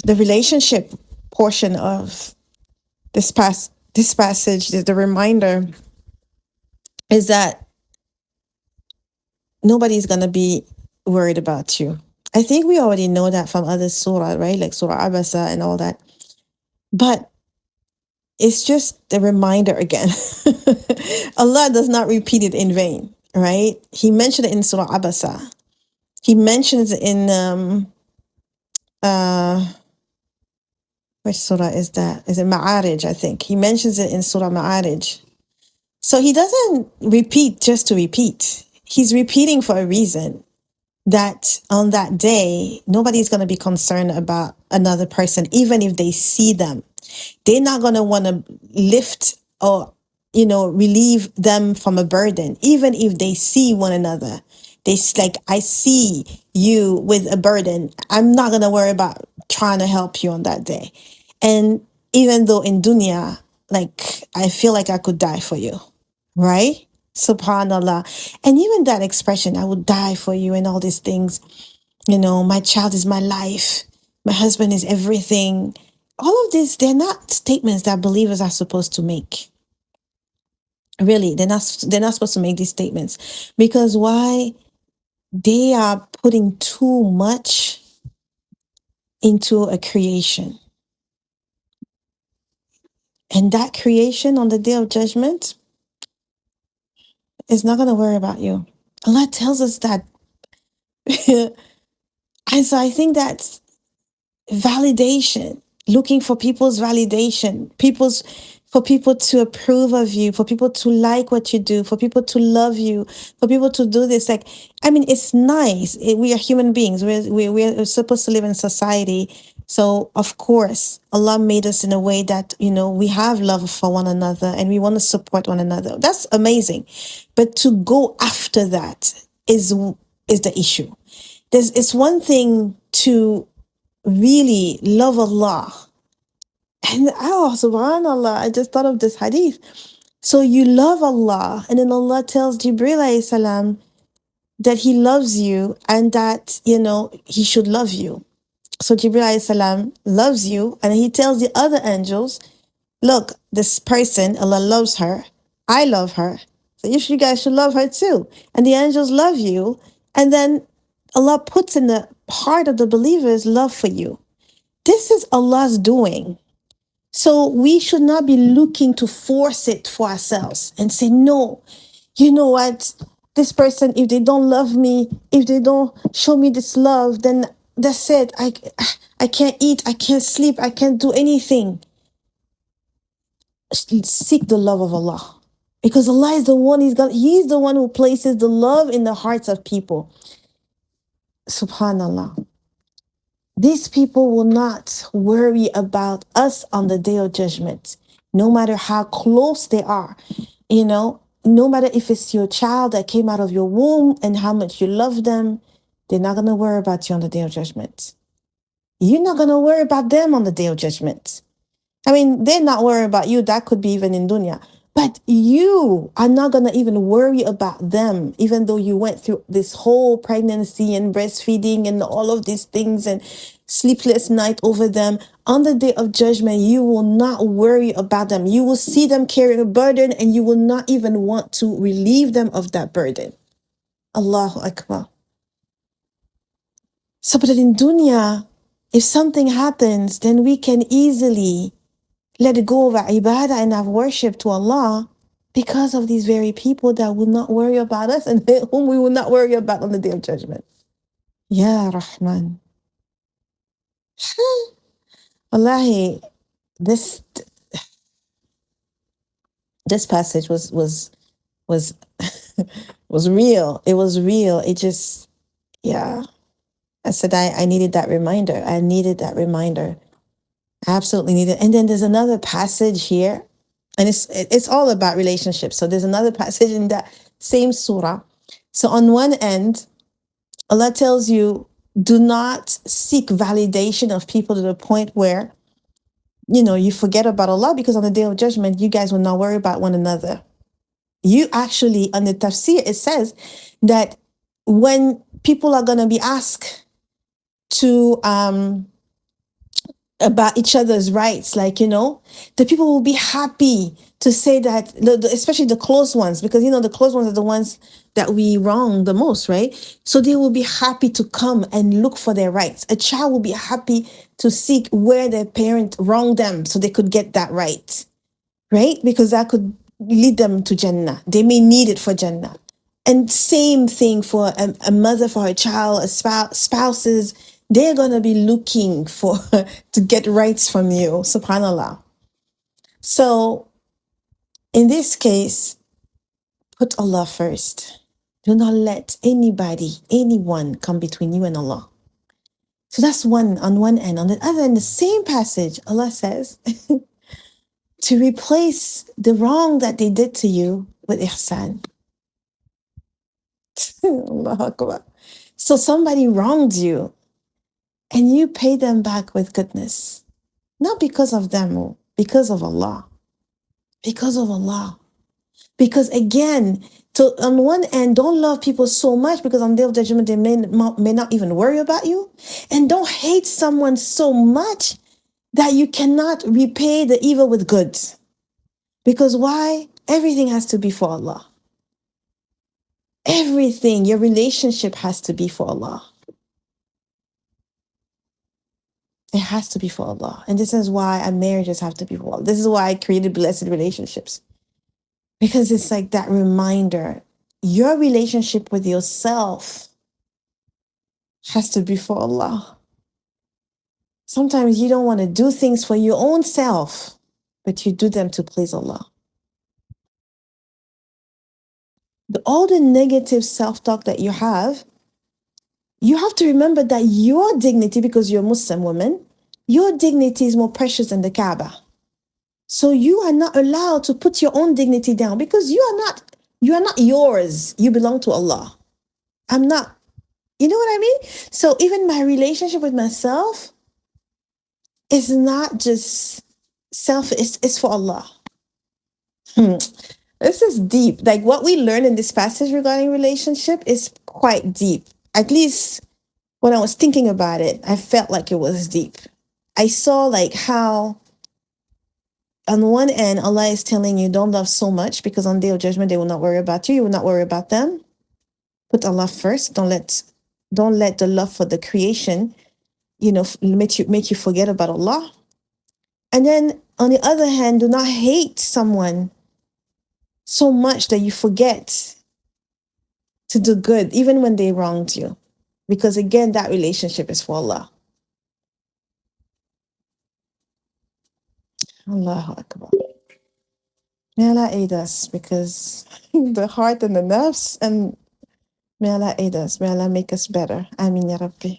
the relationship portion of this passage, the reminder is that nobody's going to be worried about you. I think we already know that from other surah, right? Like Surah Abasa and all that. But it's just the reminder again. Allah does not repeat it in vain, right? He mentioned it in Surah Abasa. He mentions it in which surah is that? Is it Ma'arij, I think. He mentions it in Surah Ma'arij. So he doesn't repeat just to repeat. He's repeating for a reason, that on that day, nobody's going to be concerned about another person, even if they see them. They're not going to want to lift or, relieve them from a burden, even if they see one another. Like, I see you with a burden. I'm not going to worry about trying to help you on that day. And even though in dunya, like, I feel like I could die for you, right? Subhanallah. And even that expression, I would die for you and all these things, my child is my life, my husband is everything. All of this, they're not statements that believers are supposed to make. Really, they're not supposed to make these statements. Because why? They are putting too much into a creation. And that creation on the day of judgment is not going to worry about you. Allah tells us that. And so I think that's validation, looking for people's validation, for people to approve of you, for people to like what you do, for people to love you, for people to do this. Like, I mean, it's nice. We are human beings. We're supposed to live in society. So, of course, Allah made us in a way that, we have love for one another and we want to support one another. That's amazing. But to go after that is the issue. It's one thing to really love Allah. And subhanallah, I just thought of this hadith. So you love Allah, and then Allah tells Jibreel alayhi salam that he loves you and that, he should love you. So Jibreel alayhi salam loves you, and he tells the other angels, look, this person, Allah loves her, I love her, so you guys should love her too. And the angels love you, and then Allah puts in the heart of the believers love for you. This is Allah's doing. So we should not be looking to force it for ourselves and say, no, you know what? This person, if they don't love me, if they don't show me this love, then that's it. I can't eat, I can't sleep, I can't do anything. Seek the love of Allah. Because Allah is the one, He's the one who places the love in the hearts of people. Subhanallah. These people will not worry about us on the day of judgment, no matter how close they are. No matter if it's your child that came out of your womb and how much you love them, they're not going to worry about you on the day of judgment. You're not going to worry about them on the day of judgment. I mean, they're not worried about you. That could be even in dunya. But you are not going to even worry about them, even though you went through this whole pregnancy and breastfeeding and all of these things and sleepless night over them. On the day of judgment, you will not worry about them. You will see them carrying a burden and you will not even want to relieve them of that burden. Allahu Akbar. So, but in dunya, if something happens, then we can easily let go of our ibadah and our worship to Allah because of these very people that will not worry about us and whom we will not worry about on the day of judgment. Ya Rahman. Wallahi, this passage was was real. It was real. It just, yeah. I said I needed that reminder. I needed that reminder. Absolutely needed. And then there's another passage here, and it's all about relationships. So there's another passage in that same surah. So on one end, Allah tells you, do not seek validation of people to the point where, you forget about Allah, because on the day of judgment, you guys will not worry about one another. You actually, on the tafsir, it says that when people are going to be asked to about each other's rights. Like, the people will be happy to say that, especially the close ones, because, the close ones are the ones that we wrong the most, right? So they will be happy to come and look for their rights. A child will be happy to seek where their parent wronged them so they could get that right, right? Because that could lead them to Jannah. They may need it for Jannah. And same thing for a mother, for her child, spouses. They're going to be looking for to get rights from you, subhanallah. So in this case, put Allah first. Do not let anyone come between you and Allah. So that's on one end. On the other end, the same passage, Allah says to replace the wrong that they did to you with ihsan. Allahu Akbar. So somebody wronged you and you pay them back with goodness. Not because of them, because of Allah. Because of Allah. Because again, on one end, don't love people so much because on the day of judgment, they may not even worry about you. And don't hate someone so much that you cannot repay the evil with good. Because why? Everything has to be for Allah. Everything, your relationship has to be for Allah. It has to be for Allah. And this is why our marriages have to be for Allah. This is why I created blessed relationships. Because it's like that reminder. Your relationship with yourself has to be for Allah. Sometimes you don't want to do things for your own self, but you do them to please Allah. All the negative self-talk that you have to remember that your dignity, because you're a Muslim woman, your dignity is more precious than the Kaaba. So you are not allowed to put your own dignity down because you are not yours. You belong to Allah. I'm not, you know what I mean? So even my relationship with myself is not just selfish, it's for Allah. This is deep. Like what we learn in this passage regarding relationship is quite deep. At least when I was thinking about it, I felt like it was deep. I saw like how on one end, Allah is telling you don't love so much because on the day of judgment, they will not worry about you. You will not worry about them. Put Allah first. Don't let the love for the creation, make you forget about Allah. And then on the other hand, do not hate someone so much that you forget to do good, even when they wronged you. Because again, that relationship is for Allah. Allahu Akbar. May Allah aid us, because the heart and the nerves, and may Allah aid us. May Allah make us better. Aameen ya Rabbi.